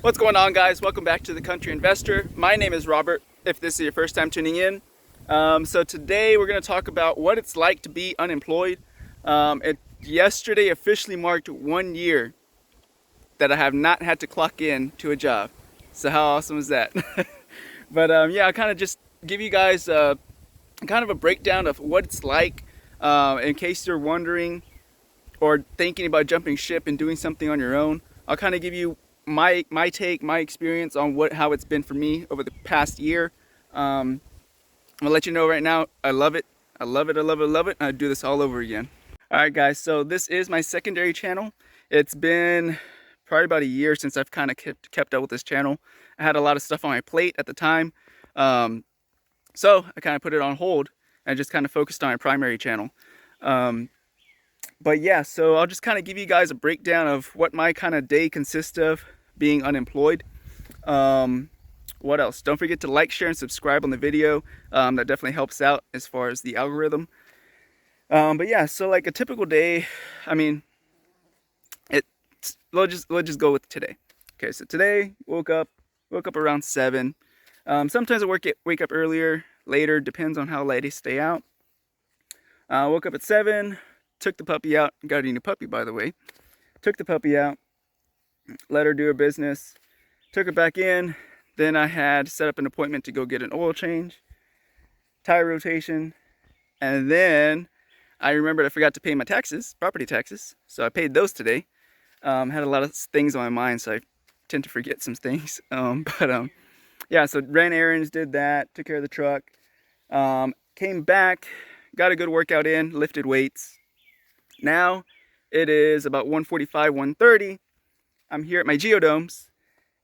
What's going on, guys? Welcome back to The Country Investor. My name is Robert, if this is your first time tuning in. So today we're going to talk about what it's like to be unemployed. Yesterday officially marked 1 year that I have not had to clock in to a job. So how awesome is that? But yeah, I'll kind of just give you guys kind of a breakdown of what it's like in case you're wondering or thinking about jumping ship and doing something on your own. I'll kind of give you my take, my experience on how it's been for me over the past year. I'm gonna let you know right now, I love it. I love it, I love it, I love it. I'd do this all over again. All right, guys, so this is my secondary channel. It's been probably about a year since I've kind of kept up with this channel. I had a lot of stuff on my plate at the time. So I kind of put it on hold and just kind of focused on my primary channel. But yeah, so I'll just kind of give you guys a breakdown of what my kind of day consists of being unemployed. What else? Don't forget to like, share, and subscribe on the video. That definitely helps out as far as the algorithm. But yeah, so like a typical day, I mean, let's just go with today. Okay, so today woke up around 7. Sometimes I wake up earlier, later, depends on how late I stay out. Woke up at 7, took the puppy out. Got a new puppy, by the way. Took the puppy out, let her do her business, took her back in. Then I had set up an appointment to go get an oil change, tire rotation, and then I remembered I forgot to pay my taxes, property taxes, so I paid those today. Had a lot of things on my mind, so I tend to forget some things. Yeah, so ran errands, did that, took care of the truck, came back, got a good workout in, lifted weights. Now it is about 1:45, 1:30. I'm here at my geodomes,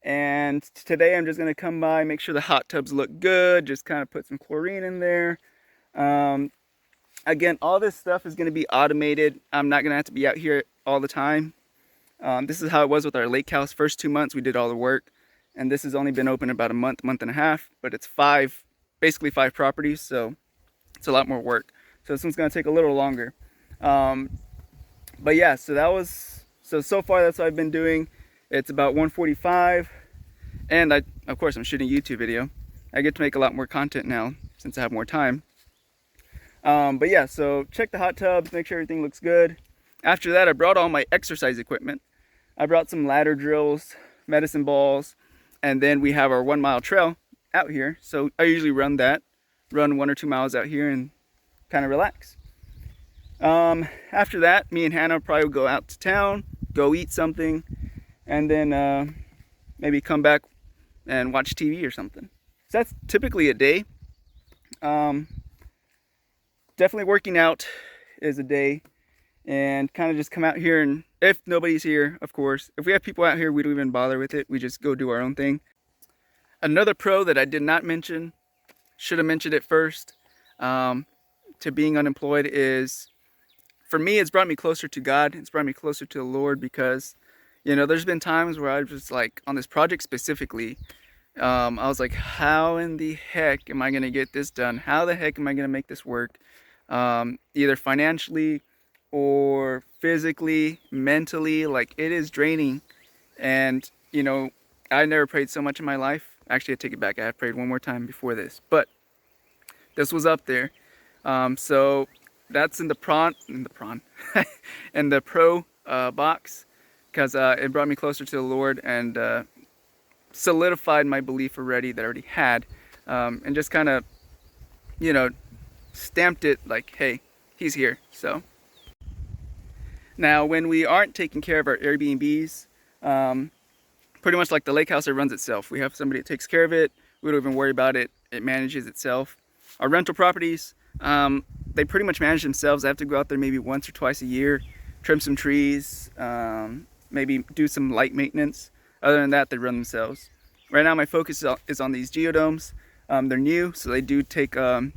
and today I'm just gonna come by, make sure the hot tubs look good, just kind of put some chlorine in there. Again, all this stuff is gonna be automated. I'm not gonna have to be out here all the time. This is how it was with our lake house. First 2 months we did all the work, and this has only been open about a month and a half, but it's basically five properties, so it's a lot more work. So this one's gonna take a little longer. But yeah, so far that's what I've been doing. It's about 1:45, and of course I'm shooting a YouTube video. I get to make a lot more content now since I have more time. But yeah, so check the hot tubs, make sure everything looks good. After that, I brought all my exercise equipment. I brought some ladder drills, medicine balls, and then we have our 1 mile trail out here. So I usually run 1 or 2 miles out here and kind of relax. After that, me and Hannah probably go out to town, go eat something, and then maybe come back and watch TV or something. So that's typically a day. Definitely working out is a day, and kind of just come out here, and if nobody's here, of course, if we have people out here, we don't even bother with it. We just go do our own thing. Another pro that I did not mention, should have mentioned it first, to being unemployed is, for me, it's brought me closer to God. It's brought me closer to the Lord, because, you know, there's been times where I was just like, on this project specifically, I was like, how in the heck am I going to get this done? How the heck am I going to make this work? Either financially or physically, mentally. Like, it is draining. And, you know, I never prayed so much in my life. Actually, I take it back. I have prayed one more time before this, but this was up there. So that's in the and the pro box, because it brought me closer to the Lord, and solidified my belief already that I already had, and just kind of, you know, stamped it like, hey, he's here. So now when we aren't taking care of our Airbnbs, pretty much like the lake house, it runs itself. We have somebody that takes care of it. We don't even worry about it. It manages itself. Our rental properties, they pretty much manage themselves. I have to go out there maybe once or twice a year, trim some trees, maybe do some light maintenance. Other than that, they run themselves. Right now my focus is on these geodomes. They're new, so they do take a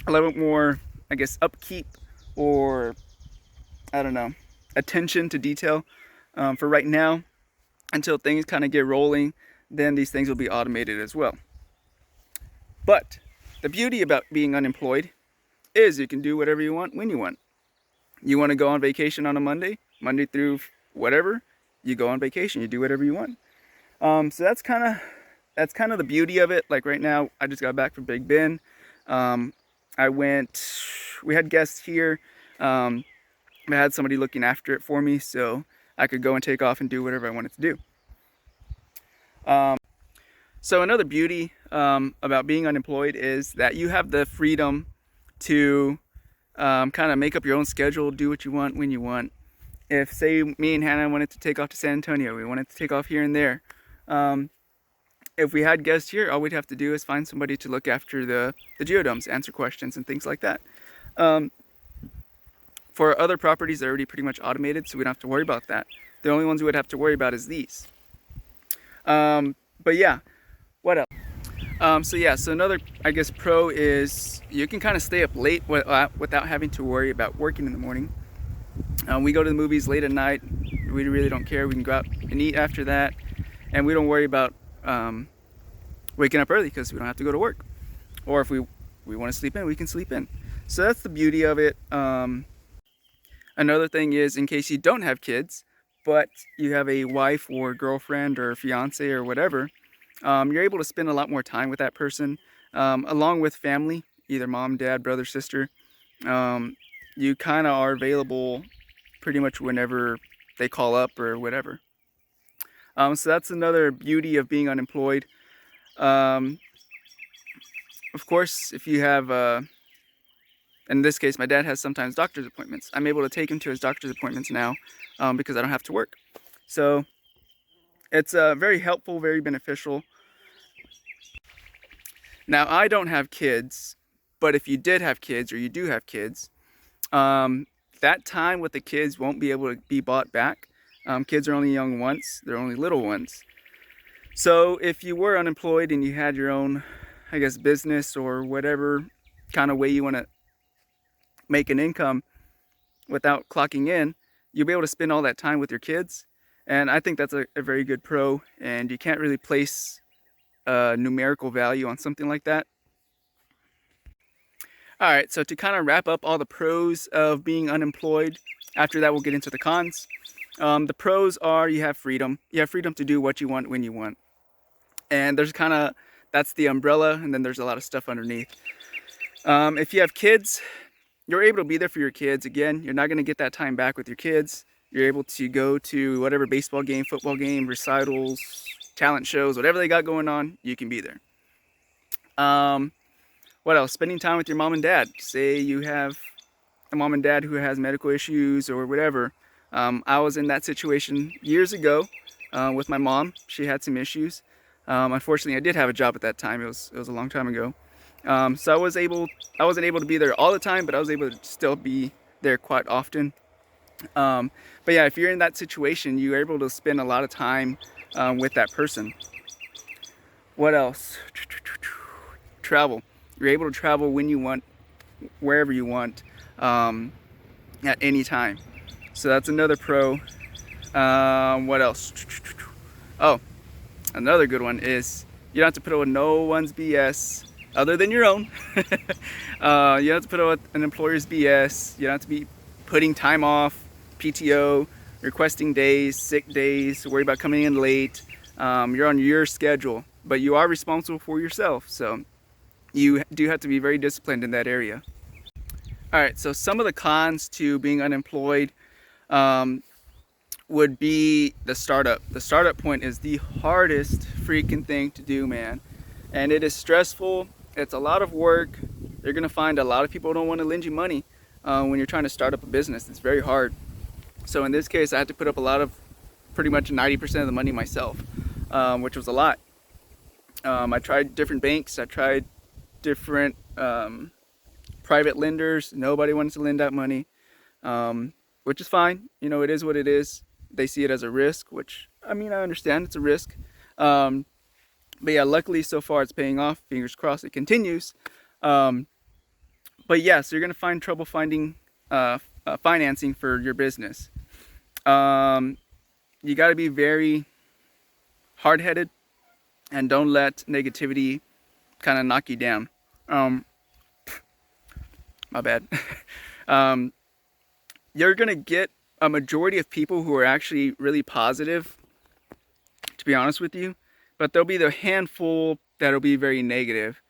little bit more, I guess, upkeep, or I don't know, attention to detail for right now, until things kind of get rolling. Then these things will be automated as well. But the beauty about being unemployed is you can do whatever you want when you want. You want to go on vacation on a Monday through whatever, you go on vacation, you do whatever you want. So that's kind of the beauty of it. Like right now, I just got back from Big Bend. Um, we had guests here. I had somebody looking after it for me, so I could go and take off and do whatever I wanted to do. So another beauty about being unemployed is that you have the freedom to kind of make up your own schedule, do what you want when you want. If, say, me and Hannah wanted to take off to San Antonio, we wanted to take off here and there. If we had guests here, all we'd have to do is find somebody to look after the geodomes, answer questions, and things like that. For other properties, they're already pretty much automated, so we don't have to worry about that. The only ones we would have to worry about is these. But yeah, what else? So another, I guess, pro is you can kind of stay up late without having to worry about working in the morning. We go to the movies late at night. We really don't care. We can go out and eat after that, and we don't worry about waking up early because we don't have to go to work. Or if we want to sleep in, we can sleep in. So that's the beauty of it. Another thing is, in case you don't have kids, but you have a wife or girlfriend or fiance or whatever, you're able to spend a lot more time with that person, along with family, either mom, dad, brother, sister. You kind of are available pretty much whenever they call up or whatever. So that's another beauty of being unemployed. Of course, if you have, in this case, my dad has sometimes doctor's appointments. I'm able to take him to his doctor's appointments now because I don't have to work. So it's very helpful, very beneficial. Now, I don't have kids, but if you did have kids or you do have kids, that time with the kids won't be able to be bought back. Kids are only young once, they're only little ones. So if you were unemployed and you had your own, I guess, business or whatever kind of way you want to make an income without clocking in, you'll be able to spend all that time with your kids. And I think that's a very good pro, and you can't really place a numerical value on something like that. All right, so to kind of wrap up all the pros of being unemployed, after that we'll get into the cons. The pros are you have freedom. You have freedom to do what you want when you want. And there's that's the umbrella, and then there's a lot of stuff underneath. If you have kids, you're able to be there for your kids. Again, you're not going to get that time back with your kids. You're able to go to whatever baseball game, football game, recitals, talent shows, whatever they got going on, you can be there. What else? Spending time with your mom and dad. Say you have a mom and dad who has medical issues or whatever. I was in that situation years ago with my mom. She had some issues. Unfortunately, I did have a job at that time. It was a long time ago. So I wasn't able to be there all the time, but I was able to still be there quite often. But yeah, if you're in that situation, you're able to spend a lot of time with that person. What else? Travel. You're able to travel when you want, wherever you want, at any time. So that's another pro. What else? Oh, another good one is you don't have to put up with no one's BS other than your own. You don't have to put up with an employer's BS. You don't have to be putting time off, PTO, requesting days, sick days, worry about coming in late. You're on your schedule, but you are responsible for yourself. So you do have to be very disciplined in that area. All right, so some of the cons to being unemployed would be the startup. The startup point is the hardest freaking thing to do, man. And it is stressful. It's a lot of work. You're gonna find a lot of people don't want to lend you money when you're trying to start up a business. It's very hard. So in this case, I had to put up pretty much 90% of the money myself, which was a lot. I tried different banks. I tried different private lenders. Nobody wanted to lend out money, which is fine. You know, it is what it is. They see it as a risk, which, I mean, I understand it's a risk. But yeah, luckily so far it's paying off. Fingers crossed it continues. But yeah, so you're going to find trouble finding financing for your business. You got to be very hard-headed and don't let negativity kind of knock you down. My bad. You're going to get a majority of people who are actually really positive to be honest with you, but there'll be the handful that'll be very negative.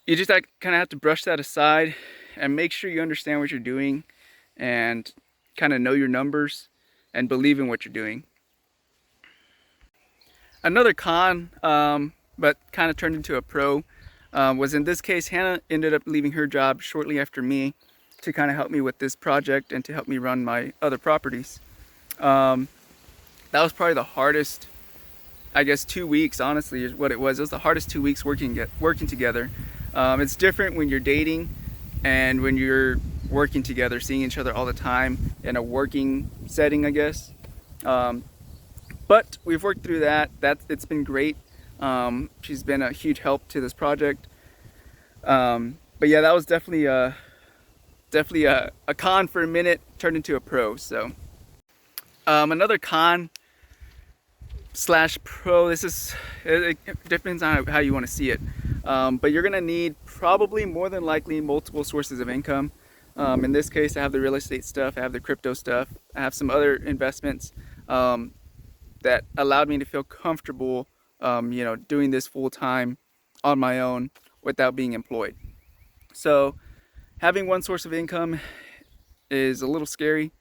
You just kind of have to brush that aside and make sure you understand what you're doing and kind of know your numbers and believe in what you're doing. Another con, but kind of turned into a pro, was in this case, Hannah ended up leaving her job shortly after me to kind of help me with this project and to help me run my other properties. That was probably the hardest, I guess, 2 weeks, honestly, is what it was. It was the hardest 2 weeks working together. It's different when you're dating and when you're working together, seeing each other all the time in a working setting, I guess. But we've worked through that. It's been great. She's been a huge help to this project. But yeah, that was definitely a con for a minute, turned into a pro. So another con / pro, it depends on how you want to see it. But you're gonna need probably more than likely multiple sources of income. In this case, I have the real estate stuff, I have the crypto stuff, I have some other investments that allowed me to feel comfortable, doing this full time on my own without being employed. So having one source of income is a little scary.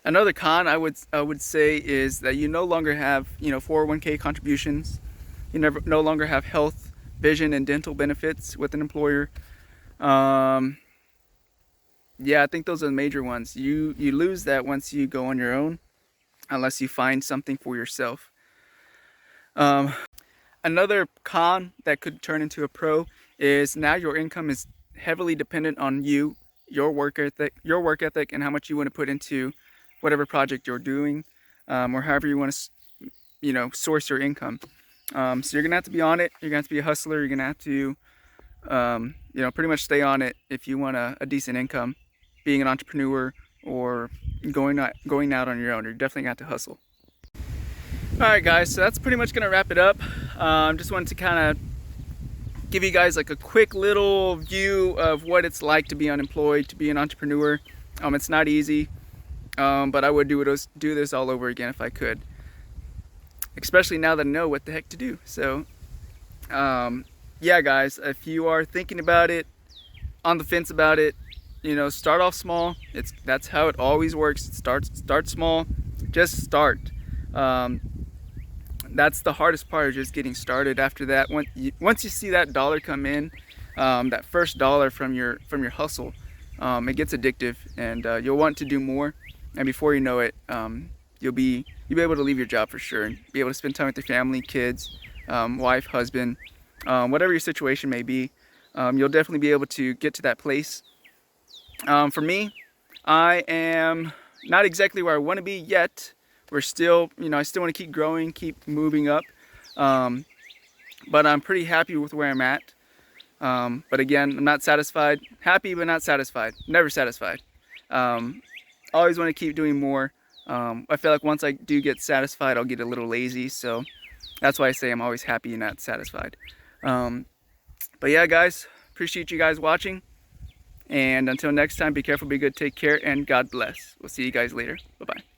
Another con I would say is that you no longer have 401k contributions. You no longer have health, vision, and dental benefits with an employer. Yeah, I think those are the major ones. You lose that once you go on your own, unless you find something for yourself. Another con that could turn into a pro is now your income is heavily dependent on you, your work ethic, and how much you want to put into whatever project you're doing, or however you want to, source your income. So you're gonna have to be on it. You're gonna have to be a hustler. You're gonna have to, pretty much stay on it if you want a decent income. Being an entrepreneur or going out on your own, you're definitely gonna have to hustle. All right, guys. So that's pretty much gonna wrap it up. Just wanted to kind of give you guys like a quick little view of what it's like to be unemployed, to be an entrepreneur. It's not easy, but I would do this all over again if I could. Especially now that I know what the heck to do. So, yeah, guys, if you are thinking about it, on the fence about it, start off small. That's how it always works. Start small. Just start. That's the hardest part, is just getting started. After that, once you see that dollar come in, that first dollar from your hustle, it gets addictive, and you'll want to do more. And before you know it, you'll be able to leave your job for sure and be able to spend time with your family, kids, wife, husband, whatever your situation may be. You'll definitely be able to get to that place. For me, I am not exactly where I want to be yet. We're still, I still want to keep growing, keep moving up. But I'm pretty happy with where I'm at. But again, I'm not satisfied. Happy, but not satisfied. Never satisfied. Always want to keep doing more. I feel like once I do get satisfied, I'll get a little lazy. So that's why I say I'm always happy and not satisfied. But yeah, guys, appreciate you guys watching. And until next time, be careful, be good, take care, and God bless. We'll see you guys later. Bye-bye.